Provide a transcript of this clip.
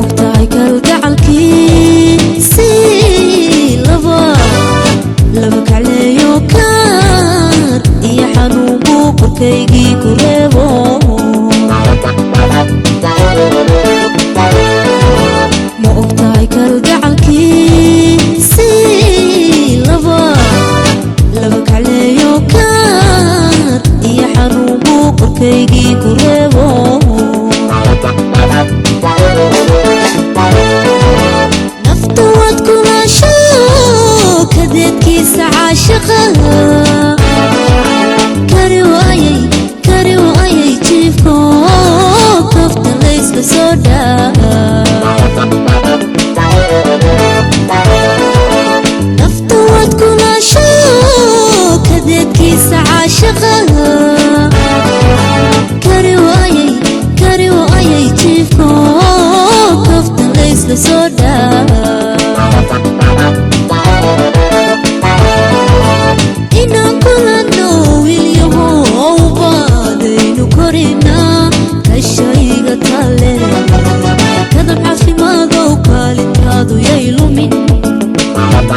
ogtahay kalgacalkiisii laba kacleeyo kaar iyo xanuun buu korkaygii ku reebo ma ogtahay kalgacalkiisii laba kacleeyo kaar iyo xanuun buu korkaygii ku reebo nafta waad kumaasho kadeedkiisa caashaqa kari waayay jiifko kafta laysla soo nafta waad kumaasho kadeedkiisa caashaqa kari waayay jiifko kafta laysla soo